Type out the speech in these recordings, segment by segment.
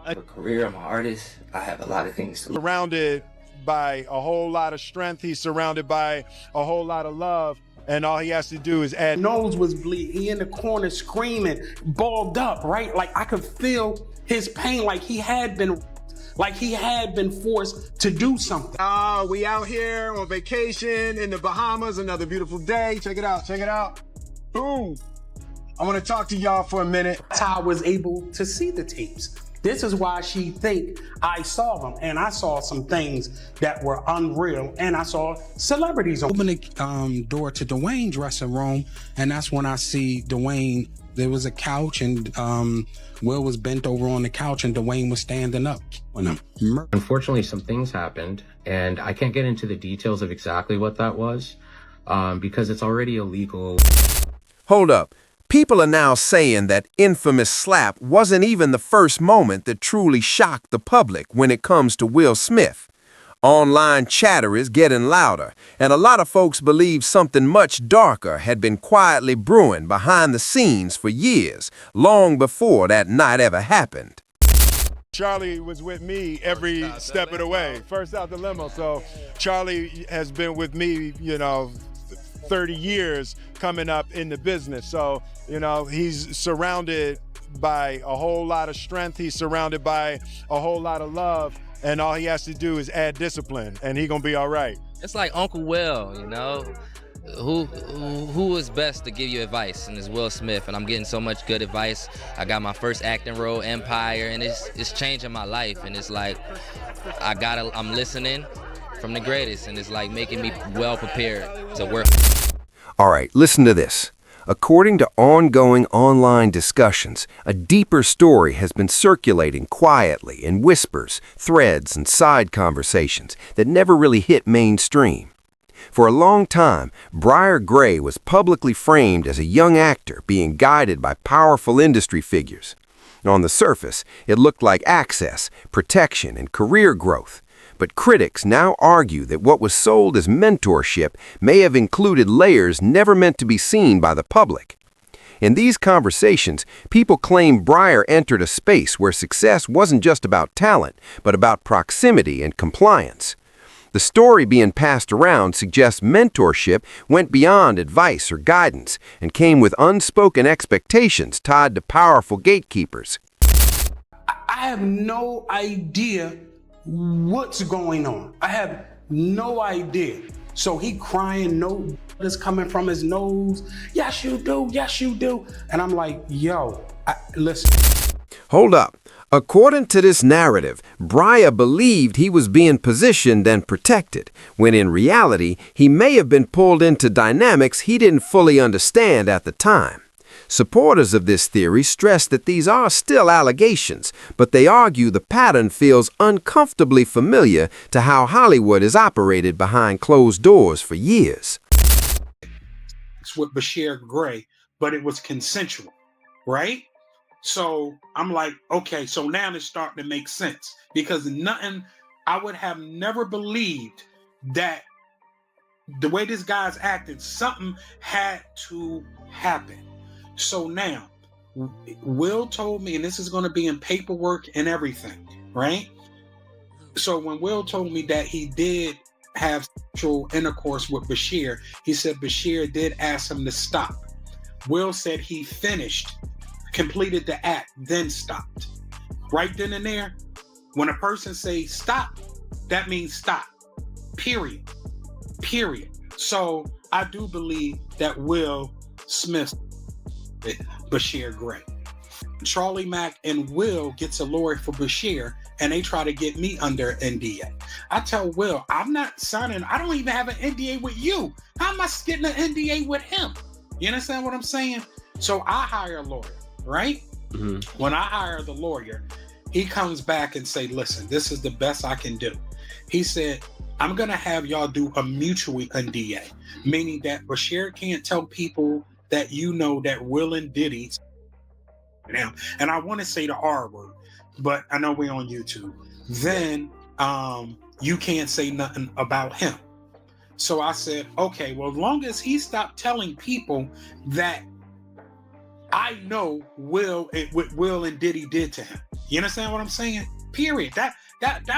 A career, I'm an artist. I have a lot of things to Surrounded by a whole lot of strength. He's surrounded by a whole lot of love. And all he has to do is add. Nose was bleeding. He in the corner screaming, balled up, right? Like I could feel his pain, like he had been forced to do something. We out here on vacation in the Bahamas. Another beautiful day. Check it out. Check it out. Boom. I want to talk to y'all for a minute. That's how I was able to see the tapes. This is why she think I saw them, and I saw some things that were unreal, and I saw celebrities. Open the door to Dwayne's dressing room, and that's when I see Dwayne. There was a couch, and Will was bent over on the couch, and Dwayne was standing up on him. Unfortunately, some things happened, and I can't get into the details of exactly what that was because it's already illegal. Hold up. People are now saying that infamous slap wasn't even the first moment that truly shocked the public when it comes to Will Smith. Online chatter is getting louder, and a lot of folks believe something much darker had been quietly brewing behind the scenes for years, long before that night ever happened. Charlie was with me every step of the way. First out the limo. So Charlie has been with me, 30 years coming up in the business. So, he's surrounded by a whole lot of strength. He's surrounded by a whole lot of love. And all he has to do is add discipline, and he gonna be all right. It's like Uncle Will, Who is best to give you advice? And it's Will Smith, and I'm getting so much good advice. I got my first acting role, Empire, and it's changing my life. And it's like I'm listening from the greatest, and it's like making me well prepared to work. All right, listen to this. According to ongoing online discussions, a deeper story has been circulating quietly in whispers, threads, and side conversations that never really hit mainstream. For a long time, Bryshere Gray was publicly framed as a young actor being guided by powerful industry figures. On the surface, it looked like access, protection, and career growth. But critics now argue that what was sold as mentorship may have included layers never meant to be seen by the public. In these conversations, people claim Bryshere entered a space where success wasn't just about talent, but about proximity and compliance. The story being passed around suggests mentorship went beyond advice or guidance and came with unspoken expectations tied to powerful gatekeepers. I have no idea what's going on. I have no idea. So he crying, no is coming from his nose. Yes, you do. Yes, you do. And I'm like, yo, listen. Hold up. According to this narrative, Bryshere believed he was being positioned and protected, when in reality, he may have been pulled into dynamics he didn't fully understand at the time. Supporters of this theory stress that these are still allegations, but they argue the pattern feels uncomfortably familiar to how Hollywood has operated behind closed doors for years. It's with Bryshere Gray, but it was consensual, right? So I'm like, okay, so now it's starting to make sense, because I would have never believed that the way this guy's acted, something had to happen. So now, Will told me, and this is going to be in paperwork and everything, right? So when Will told me that he did have sexual intercourse with Bryshere, he said Bryshere did ask him to stop. Will said he completed the act, then stopped. Right then and there, when a person says stop, that means stop. Period. So I do believe that Will Smith, Bryshere Gray. Charlie Mack and Will gets a lawyer for Bryshere, and they try to get me under NDA. I tell Will, I'm not signing, I don't even have an NDA with you. How am I getting an NDA with him? You understand what I'm saying? So I hire a lawyer, right? Mm-hmm. When I hire the lawyer, he comes back and say, listen, this is the best I can do. He said, I'm going to have y'all do a mutual NDA, meaning that Bryshere can't tell people that that Will and Diddy now, and I want to say the R word, but I know we're on YouTube. Then you can't say nothing about him. So I said, okay, well, as long as he stopped telling people that I know what Will and Diddy did to him. You understand what I'm saying? Period. That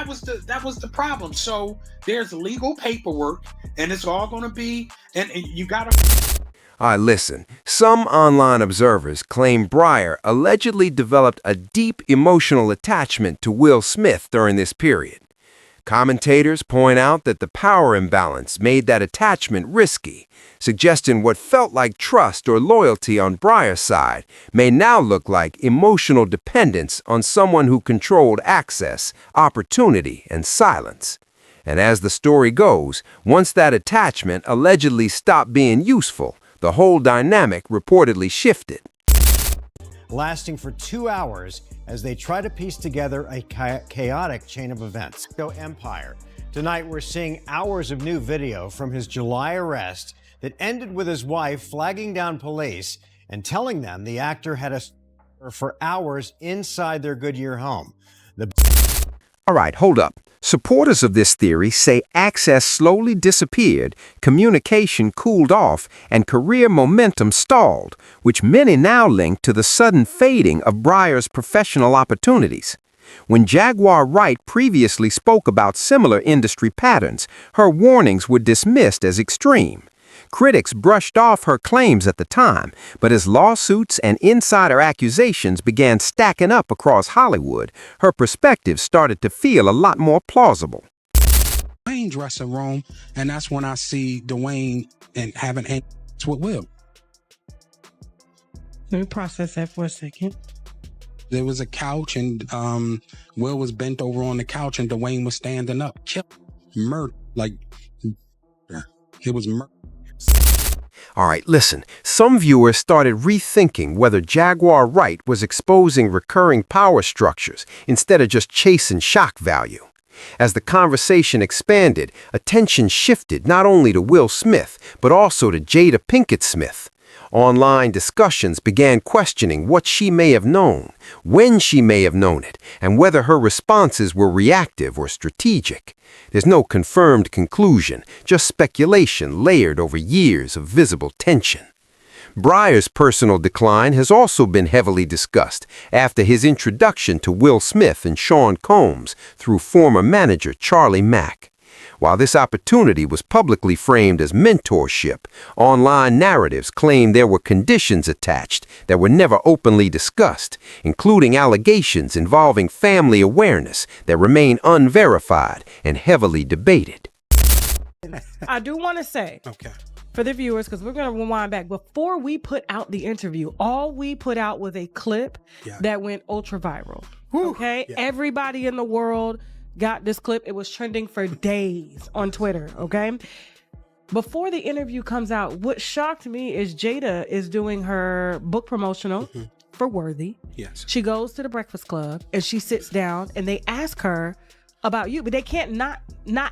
was the problem. So there's legal paperwork, and it's all going to be, and you got to. All right, listen. Some online observers claim Bryshere allegedly developed a deep emotional attachment to Will Smith during this period. Commentators point out that the power imbalance made that attachment risky, suggesting what felt like trust or loyalty on Bryshere's side may now look like emotional dependence on someone who controlled access, opportunity, and silence. And as the story goes, once that attachment allegedly stopped being useful, the whole dynamic reportedly shifted. Lasting for 2 hours as they try to piece together a chaotic chain of events. Go Empire. Tonight we're seeing hours of new video from his July arrest that ended with his wife flagging down police and telling them the actor had a for hours inside their Goodyear home. All right, hold up. Supporters of this theory say access slowly disappeared, communication cooled off, and career momentum stalled, which many now link to the sudden fading of Bryshere's professional opportunities. When Jaguar Wright previously spoke about similar industry patterns, her warnings were dismissed as extreme. Critics brushed off her claims at the time, but as lawsuits and insider accusations began stacking up across Hollywood, her perspective started to feel a lot more plausible. Dwayne dressing room, and that's when I see Dwayne and having hands with Will. Let me process that for a second. There was a couch, and Will was bent over on the couch, and Dwayne was standing up. Murder. Like, it was murder. All right, listen. Some viewers started rethinking whether Jaguar Wright was exposing recurring power structures instead of just chasing shock value. As the conversation expanded, attention shifted not only to Will Smith, but also to Jada Pinkett Smith. Online discussions began questioning what she may have known, when she may have known it, and whether her responses were reactive or strategic. There's no confirmed conclusion, just speculation layered over years of visible tension. Bryshere's personal decline has also been heavily discussed after his introduction to Will Smith and Sean Combs through former manager Charlie Mack. While this opportunity was publicly framed as mentorship, online narratives claimed there were conditions attached that were never openly discussed, including allegations involving family awareness that remain unverified and heavily debated. I do want to say, for the viewers, because we're going to rewind back, before we put out the interview, all we put out was a clip that went ultra viral. Okay? Everybody in the world got this clip. It was trending for days on Twitter, okay? Before the interview comes out, what shocked me is Jada is doing her book promotional for Worthy. Yes. She goes to the Breakfast Club and she sits down and they ask her about you, but they can't not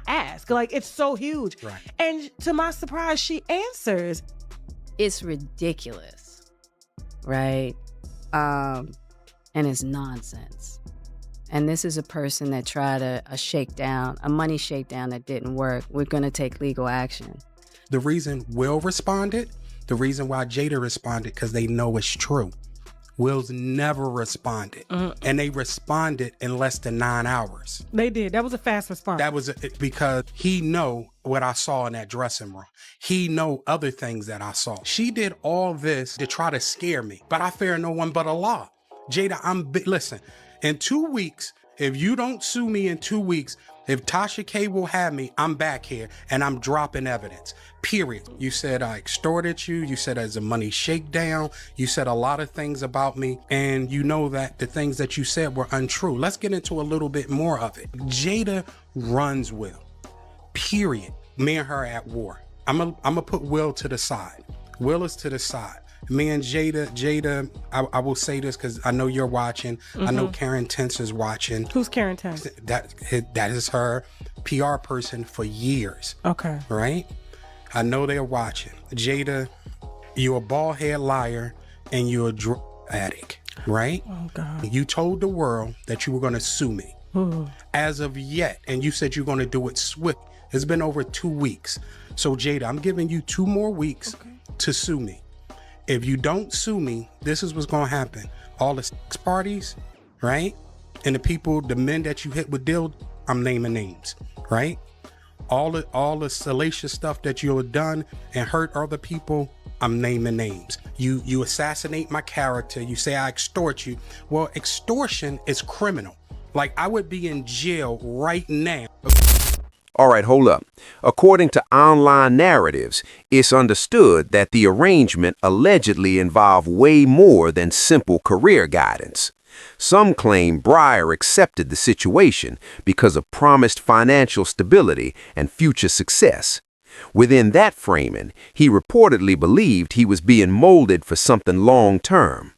ask. Like, it's so huge. Right. And to my surprise, she answers. It's ridiculous, right? And it's nonsense. And this is a person that tried a shakedown, a money shakedown that didn't work. We're going to take legal action. The reason Will responded, the reason why Jada responded, because they know it's true. Will's never responded. And they responded in less than 9 hours. They did. That was a fast response. That was because he know what I saw in that dressing room. He know other things that I saw. She did all this to try to scare me, but I fear no one but Allah. Jada, listen. In 2 weeks, if you don't sue me in 2 weeks, if Tasha K will have me, I'm back here and I'm dropping evidence. Period. You said I extorted you. You said as a money shakedown. You said a lot of things about me. And you know that the things that you said were untrue. Let's get into a little bit more of it. Jada runs Will. Period. Me and her at war. I'm gonna put Will to the side. Will is to the side. Me and Jada, I will say this because I know you're watching. I know Karen Tense is watching. Who's Karen Tense? That is her PR person for years. Okay. Right? I know they're watching. Jada, you're a bald head liar and you're a drug addict, right? Oh, God. You told the world that you were going to sue me. As of yet, and you said you're going to do it swift. It's been over 2 weeks. So, Jada, I'm giving you 2 more weeks to sue me. if you don't sue me, this is what's going to happen. All the sex parties, right? And the men that you hit with dildo, I'm naming names, right? All the salacious stuff that you have done and hurt other people, I'm naming names. You assassinate my character. You say I extort you. Well, extortion is criminal. Like, I would be in jail right now. All right, hold up. According to online narratives, it's understood that the arrangement allegedly involved way more than simple career guidance. Some claim Bryshere accepted the situation because of promised financial stability and future success. Within that framing, he reportedly believed he was being molded for something long-term.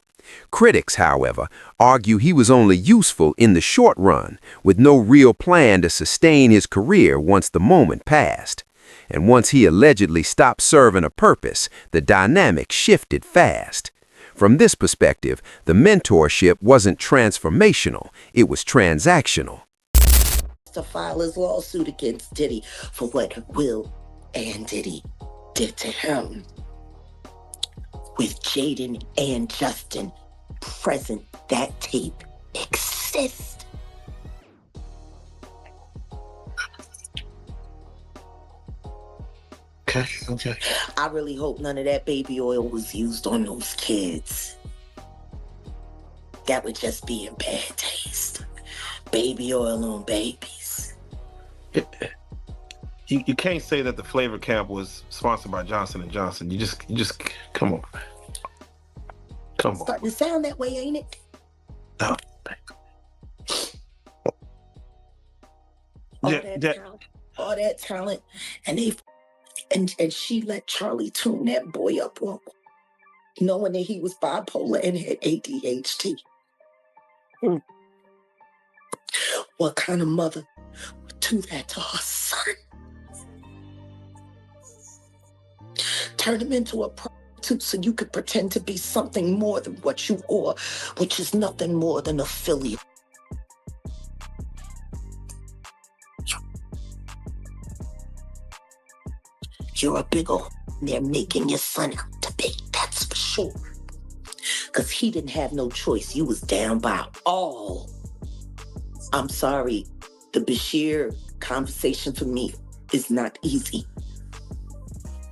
Critics, however, argue he was only useful in the short run, with no real plan to sustain his career once the moment passed. And once he allegedly stopped serving a purpose, the dynamic shifted fast. From this perspective, the mentorship wasn't transformational, it was transactional. To file his lawsuit against Diddy for what Will and Diddy did to him. With Jaden and Justin present, that tape exists. Okay. I really hope none of that baby oil was used on those kids. That would just be in bad taste. Baby oil on babies. You can't say that the flavor camp was sponsored by Johnson & Johnson. You just come on. Come on. Starting to sound that way, ain't it? No. All that talent, and she let Charlie tune that boy up, knowing that he was bipolar and had ADHD. What kind of mother would do that to her son? Turn him into a prostitute so you could pretend to be something more than what you are, which is nothing more than a filly. You're a big old they're making your son out to be, that's for sure. Because he didn't have no choice. You was down by all. I'm sorry, the Bryshere conversation for me is not easy.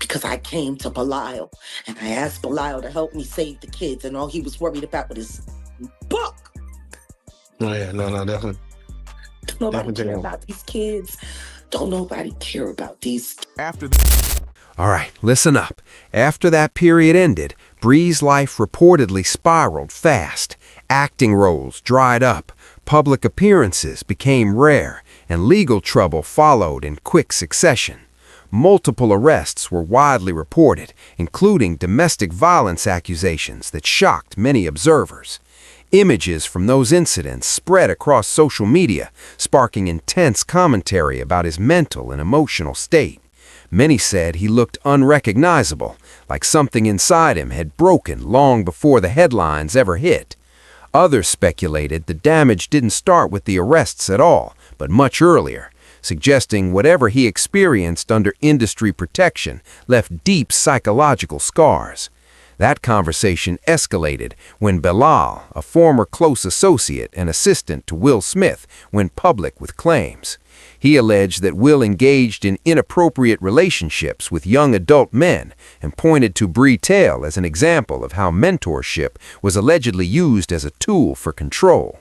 Because I came to Belial and I asked Belial to help me save the kids, and all he was worried about was his book. No, definitely. Don't nobody care about these kids. Don't nobody care about these. All right, listen up. After that period ended, Bree's life reportedly spiraled fast. Acting roles dried up, public appearances became rare, and legal trouble followed in quick succession. Multiple arrests were widely reported, including domestic violence accusations that shocked many observers. Images from those incidents spread across social media, sparking intense commentary about his mental and emotional state. Many said he looked unrecognizable, like something inside him had broken long before the headlines ever hit. Others speculated the damage didn't start with the arrests at all, but much earlier, suggesting whatever he experienced under industry protection left deep psychological scars. That conversation escalated when Bilal, a former close associate and assistant to Will Smith, went public with claims. He alleged that Will engaged in inappropriate relationships with young adult men and pointed to Bryshere as an example of how mentorship was allegedly used as a tool for control.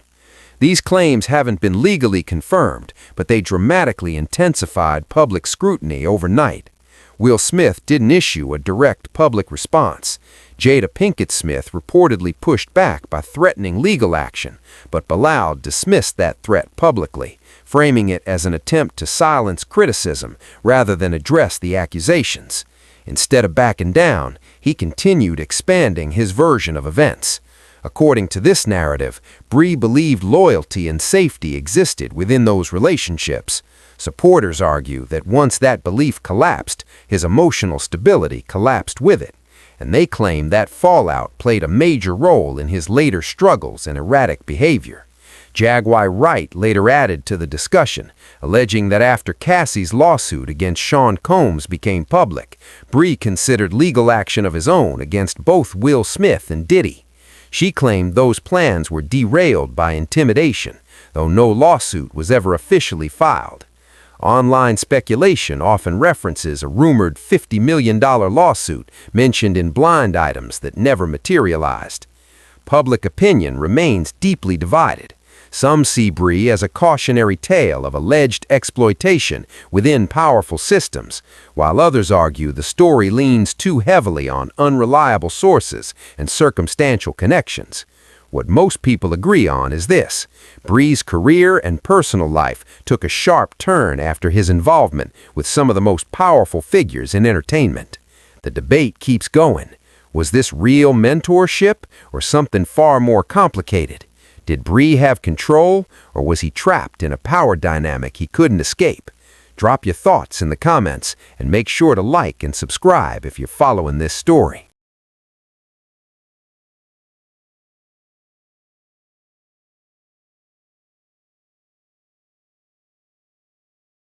These claims haven't been legally confirmed, but they dramatically intensified public scrutiny overnight. Will Smith didn't issue a direct public response. Jada Pinkett Smith reportedly pushed back by threatening legal action, but Bilal dismissed that threat publicly, framing it as an attempt to silence criticism rather than address the accusations. Instead of backing down, he continued expanding his version of events. According to this narrative, Bree believed loyalty and safety existed within those relationships. Supporters argue that once that belief collapsed, his emotional stability collapsed with it, and they claim that fallout played a major role in his later struggles and erratic behavior. Jaguar Wright later added to the discussion, alleging that after Cassie's lawsuit against Sean Combs became public, Bree considered legal action of his own against both Will Smith and Diddy. She claimed those plans were derailed by intimidation, though no lawsuit was ever officially filed. Online speculation often references a rumored $50 million lawsuit mentioned in blind items that never materialized. Public opinion remains deeply divided. Some see Bree as a cautionary tale of alleged exploitation within powerful systems, while others argue the story leans too heavily on unreliable sources and circumstantial connections. What most people agree on is this: Bree's career and personal life took a sharp turn after his involvement with some of the most powerful figures in entertainment. The debate keeps going. Was this real mentorship or something far more complicated? Did Bree have control, or was he trapped in a power dynamic he couldn't escape? Drop your thoughts in the comments and make sure to like and subscribe if you're following this story.